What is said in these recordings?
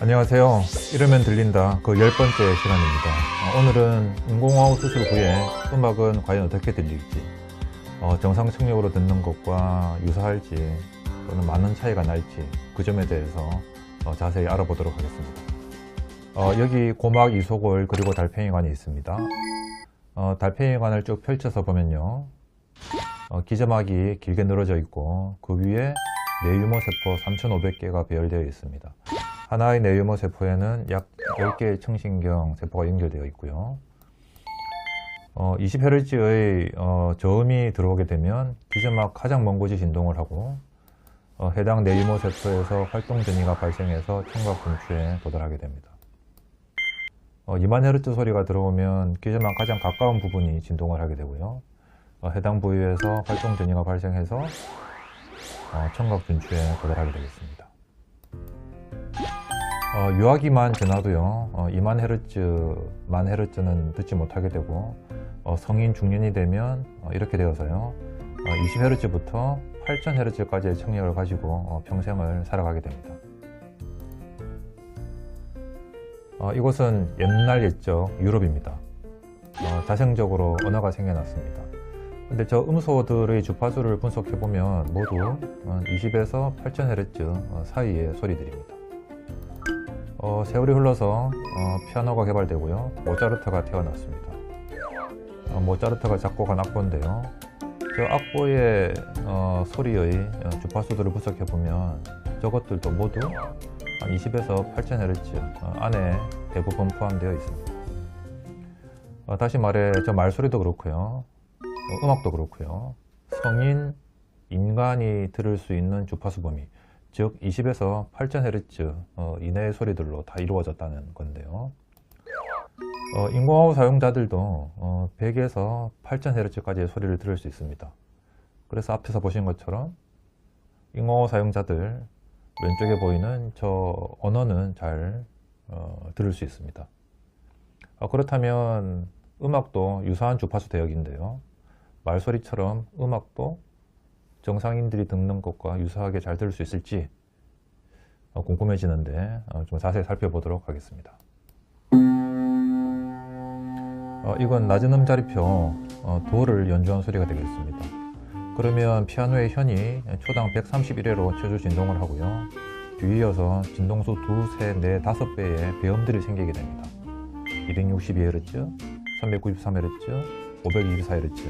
안녕하세요. 이러면 들린다 그 10번째 시간입니다. 오늘은 인공호흡 수술 후에 음악은 과연 어떻게 들릴지, 정상 청력으로 듣는 것과 유사할지 또는 많은 차이가 날지 그 점에 대해서 자세히 알아보도록 하겠습니다. 여기 고막 이소골 그리고 달팽이관이 있습니다. 달팽이관을 쭉 펼쳐서 보면요, 기저막이 길게 늘어져 있고 그 위에 뇌유모 세포 3,500개가 배열되어 있습니다. 하나의 뇌유모 세포에는 약 10개의 청신경 세포가 연결되어 있고요. 20Hz의 저음이 들어오게 되면 기저막 가장 먼 곳이 진동을 하고 해당 뇌유모 세포에서 활동 전이가 발생해서 청각 분추에 도달하게 됩니다. 2000Hz 소리가 들어오면 기저막 가장 가까운 부분이 진동을 하게 되고요. 해당 부위에서 활동 전이가 발생해서 청각 분추에 도달하게 되겠습니다. 유아기만 지나도요, 20000Hz, 1000Hz는 듣지 못하게 되고 성인 중년이 되면 이렇게 되어서요, 20Hz부터 8000Hz까지의 청력을 가지고 평생을 살아가게 됩니다. 이곳은 옛날 옛적 유럽입니다. 자생적으로 언어가 생겨났습니다. 근데 저 음소들의 주파수를 분석해보면 모두 20에서 8000Hz 사이의 소리들입니다. 세월이 흘러서 피아노가 개발되고요, 모차르트가 태어났습니다. 모차르트가 작곡한 악보인데요, 저 악보의 소리의 주파수들을 분석해보면 저것들도 모두 20에서 8000Hz 안에 대부분 포함되어 있습니다. 다시 말해 저 말소리도 그렇고요, 음악도 그렇고요, 성인, 인간이 들을 수 있는 주파수 범위, 즉 20에서 8000Hz 이내의 소리들로 다 이루어졌다는 건데요. 인공호흡 사용자들도 100에서 8000Hz까지의 소리를 들을 수 있습니다. 그래서 앞에서 보신 것처럼 인공호흡 사용자들 왼쪽에 보이는 저 언어는 잘 들을 수 있습니다. 그렇다면 음악도 유사한 주파수 대역인데요, 말소리처럼 음악도 정상인들이 듣는 것과 유사하게 잘 들을 수 있을지 궁금해지는데 좀 자세히 살펴보도록 하겠습니다. 이건 낮은 음자리표 도를 연주한 소리가 되겠습니다. 그러면 피아노의 현이 초당 131회로 최초 진동을 하고요, 뒤이어서 진동수 2, 3, 4, 5배의 배음들이 생기게 됩니다. 262Hz, 393Hz, 524Hz.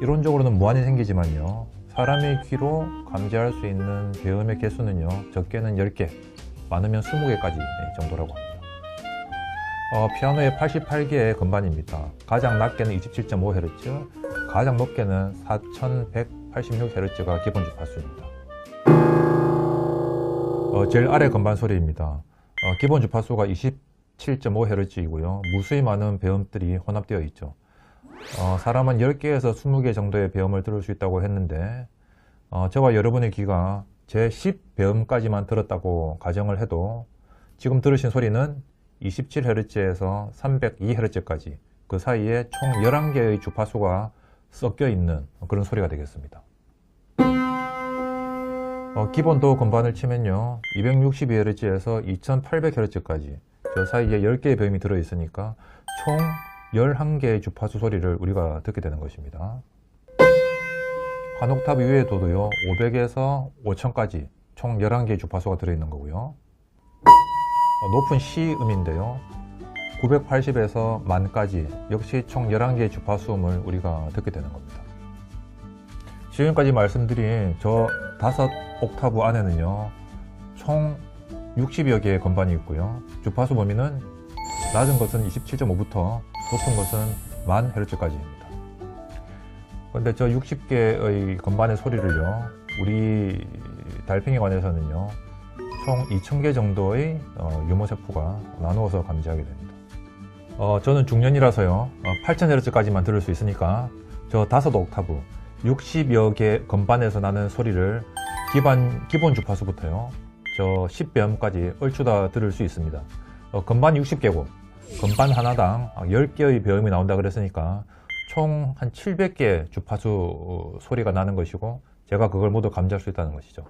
이론적으로는 무한히 생기지만요, 사람의 귀로 감지할 수 있는 배음의 개수는요, 적게는 10개, 많으면 20개까지 정도라고 합니다. 피아노에 88개의 건반입니다. 가장 낮게는 27.5Hz, 가장 높게는 4186Hz가 기본 주파수입니다. 제일 아래 건반 소리입니다. 기본 주파수가 27.5Hz이고요 무수히 많은 배음들이 혼합되어 있죠. 사람은 10개에서 20개 정도의 배음을 들을 수 있다고 했는데, 저와 여러분의 귀가 제 10배음까지만 들었다고 가정을 해도 지금 들으신 소리는 27Hz에서 302Hz까지 그 사이에 총 11개의 주파수가 섞여 있는 그런 소리가 되겠습니다. 기본도 건반을 치면요, 262Hz에서 2800Hz까지 저 사이에 10개의 배음이 들어있으니까 총 11개의 주파수 소리를 우리가 듣게 되는 것입니다. 한 옥타브 위에도요, 500에서 5000까지 총 11개의 주파수가 들어있는 거고요. 높은 C음인데요, 980에서 10,000까지 역시 총 11개의 주파수음을 우리가 듣게 되는 겁니다. 지금까지 말씀드린 저 5옥타브 안에는요, 총 60여 개의 건반이 있고요, 주파수 범위는 낮은 것은 27.5부터 높은 것은 10,000Hz까지입니다. 그런데 저 60개의 건반의 소리를요, 우리 달팽이관에서는요, 총 2000개 정도의 유모세포가 나누어서 감지하게 됩니다. 저는 중년이라서요, 8000Hz까지만 들을 수 있으니까 저 5옥타브 60여 개 건반에서 나는 소리를 기본 주파수부터요, 저 10배음까지 얼추 다 들을 수 있습니다. 건반이 60개고 건반 하나당 10개의 배음이 나온다 그랬으니까 총 한 700개 주파수 소리가 나는 것이고 제가 그걸 모두 감지할 수 있다는 것이죠.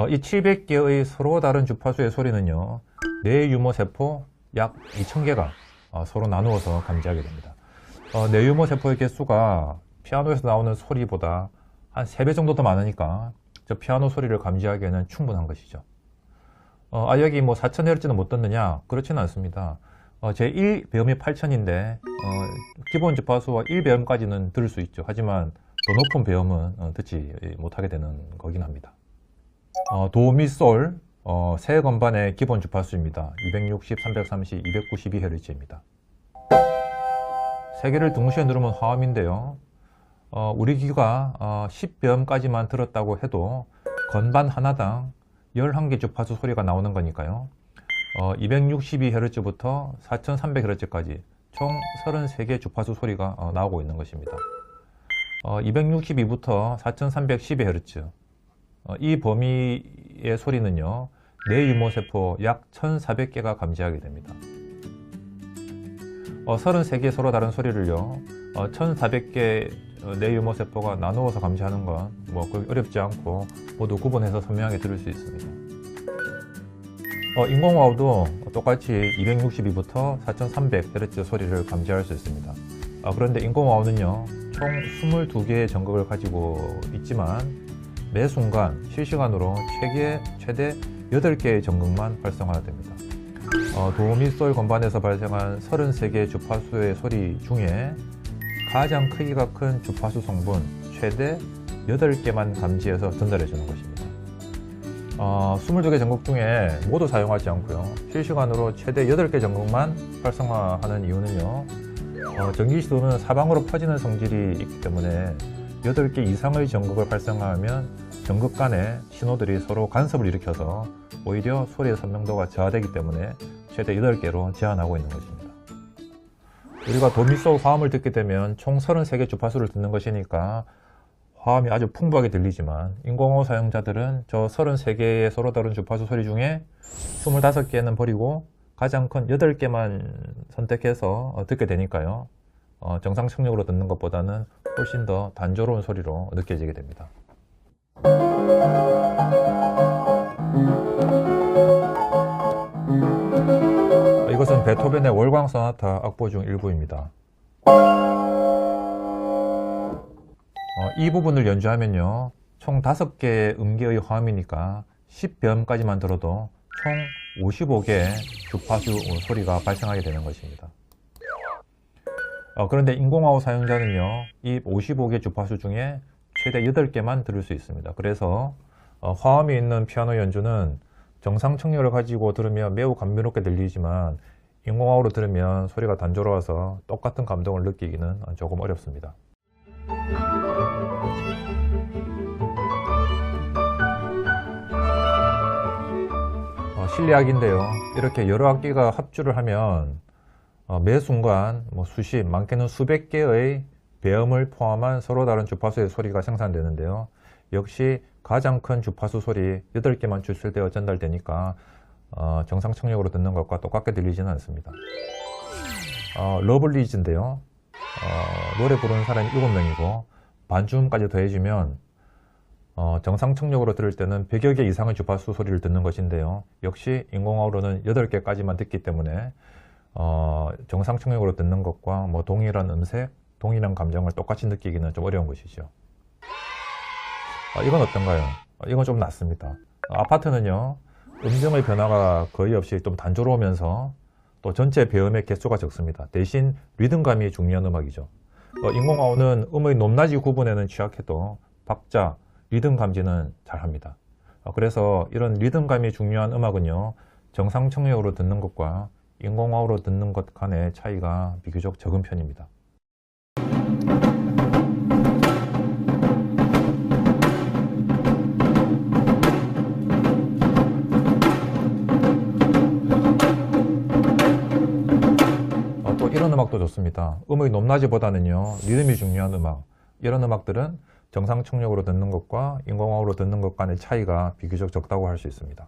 이 700개의 서로 다른 주파수의 소리는요, 뇌유모세포 약 2000개가 서로 나누어서 감지하게 됩니다. 뇌유모세포의 개수가 피아노에서 나오는 소리보다 한 3배 정도 더 많으니까 저 피아노 소리를 감지하기에는 충분한 것이죠. 여기 뭐 4000Hz는 못 듣느냐? 그렇지는 않습니다. 제 1배음이 8000인데 기본 주파수와 1배음까지는 들을 수 있죠. 하지만 더 높은 배음은 듣지 못하게 되는 거긴 합니다. 도, 미, 솔 세 건반의 기본 주파수입니다. 260, 330, 292Hz입니다. 세 개를 동시에 누르면 화음인데요. 우리 귀가 10배음까지만 들었다고 해도 건반 하나당 11개 주파수 소리가 나오는 거니까요. 262Hz부터 4300Hz까지 총 33개 주파수 소리가 나오고 있는 것입니다. 262부터 4312Hz 이 범위의 소리는요, 뇌유모세포 약 1400개가 감지하게 됩니다. 33개 서로 다른 소리를요, 1400개 뇌유모세포가 나누어서 감지하는 건 뭐 어렵지 않고 모두 구분해서 선명하게 들을 수 있습니다. 인공호흡도 똑같이 262부터 4300Hz 소리를 감지할 수 있습니다. 그런데 인공호흡은요, 총 22개의 전극을 가지고 있지만 매 순간 실시간으로 최대 8개의 전극만 활성화됩니다. 도, 미, 솔 건반에서 발생한 33개의 주파수의 소리 중에 가장 크기가 큰 주파수 성분 최대 8개만 감지해서 전달해 주는 것입니다. 22개 전극 중에 모두 사용하지 않고요, 실시간으로 최대 8개 전극만 활성화하는 이유는요, 전기시도는 사방으로 퍼지는 성질이 있기 때문에 8개 이상의 전극을 활성화하면 전극 간의 신호들이 서로 간섭을 일으켜서 오히려 소리의 선명도가 저하되기 때문에 최대 8개로 제한하고 있는 것입니다. 우리가 도, 미, 솔 화음을 듣게 되면 총 33개 주파수를 듣는 것이니까 화음이 아주 풍부하게 들리지만 인공호흡 사용자들은 저 33개의 서로 다른 주파수 소리 중에 25개는 버리고 가장 큰 8개만 선택해서 듣게 되니까요, 정상 청력으로 듣는 것보다는 훨씬 더 단조로운 소리로 느껴지게 됩니다. 이것은 베토벤의 월광 소나타 악보 중 일부입니다. 이 부분을 연주하면요, 총 5개의 음계의 화음이니까 10배음까지만 들어도 총 55개의 주파수 소리가 발생하게 되는 것입니다. 그런데 인공호흡 사용자는요, 이 55개 주파수 중에 최대 8개만 들을 수 있습니다. 그래서 화음이 있는 피아노 연주는 정상 청력을 가지고 들으면 매우 감미롭게 들리지만 인공호흡으로 들으면 소리가 단조로워서 똑같은 감동을 느끼기는 조금 어렵습니다. 실내악인데요, 이렇게 여러 악기가 합주를 하면 매 순간 수십, 많게는 수백 개의 배음을 포함한 서로 다른 주파수의 소리가 생산되는데요, 역시 가장 큰 주파수 소리 8개만 추출되어 전달되니까 정상 청력으로 듣는 것과 똑같게 들리지는 않습니다. 러블리즈인데요, 노래 부르는 사람이 7명이고 반주음까지 더해지면 정상 청력으로 들을 때는 100여 개 이상의 주파수 소리를 듣는 것인데요, 역시 인공호흡으로는 8개까지만 듣기 때문에 정상 청력으로 듣는 것과 동일한 음색, 동일한 감정을 똑같이 느끼기는 좀 어려운 것이죠. 이건 어떤가요? 이건 좀 낫습니다. 아파트는요, 음정의 변화가 거의 없이 좀 단조로우면서 또 전체 배음의 개수가 적습니다. 대신 리듬감이 중요한 음악이죠. 인공호흡은 음의 높낮이 구분에는 취약해도 박자, 리듬 감지는 잘합니다. 그래서 이런 리듬감이 중요한 음악은요, 정상 청력으로 듣는 것과 인공호흡으로 듣는 것 간의 차이가 비교적 적은 편입니다. 또 이런 음악도 좋습니다. 음의 높낮이보다는요, 리듬이 중요한 음악, 이런 음악들은 정상 청력으로 듣는 것과 인공호흡으로 듣는 것 간의 차이가 비교적 적다고 할 수 있습니다.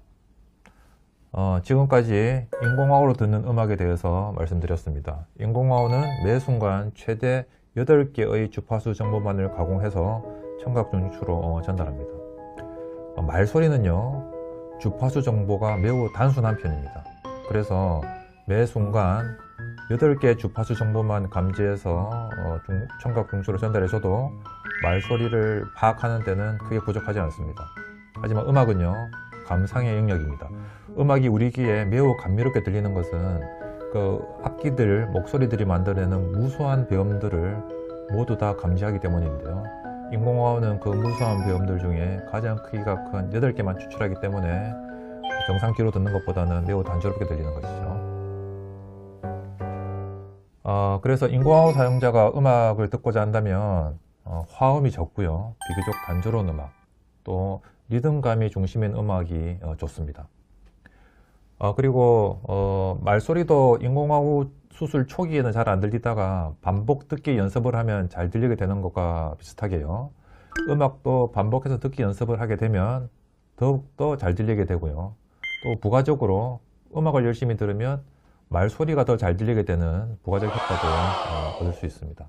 지금까지 인공호흡으로 듣는 음악에 대해서 말씀드렸습니다. 인공호흡은 매 순간 최대 8개의 주파수 정보만을 가공해서 청각 중추로 전달합니다. 말소리는요, 주파수 정보가 매우 단순한 편입니다. 그래서 매 순간 8개의 주파수 정보만 감지해서 청각 중추로 전달해줘도 말소리를 파악하는 데는 크게 부족하지 않습니다. 하지만 음악은요, 감상의 영역입니다. 음악이 우리 귀에 매우 감미롭게 들리는 것은 그 악기들, 목소리들이 만들어내는 무수한 배음들을 모두 다 감지하기 때문인데요. 인공호흡은 그 무수한 배음들 중에 가장 크기가 큰 8개만 추출하기 때문에 정상 귀로 듣는 것보다는 매우 단조롭게 들리는 것이죠. 그래서 인공호흡 사용자가 음악을 듣고자 한다면 화음이 적고요, 비교적 단조로운 음악, 또 리듬감이 중심인 음악이 좋습니다. 그리고 말소리도 인공호흡 수술 초기에는 잘 안 들리다가 반복 듣기 연습을 하면 잘 들리게 되는 것과 비슷하게요, 음악도 반복해서 듣기 연습을 하게 되면 더욱더 잘 들리게 되고요, 또 부가적으로 음악을 열심히 들으면 말소리가 더 잘 들리게 되는 부가적 효과도 얻을 수 있습니다.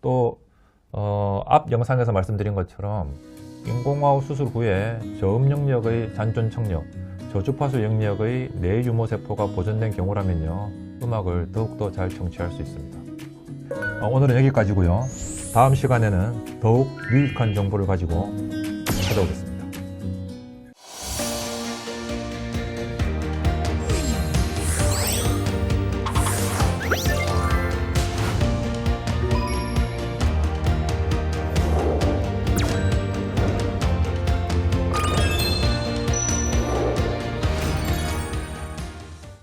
또 앞 영상에서 말씀드린 것처럼 인공호흡 수술 후에 저음 영역의 잔존 청력, 저주파수 영역의 뇌 유모세포가 보존된 경우라면요, 음악을 더욱더 잘 청취할 수 있습니다. 오늘은 여기까지고요. 다음 시간에는 더욱 유익한 정보를 가지고 찾아오겠습니다.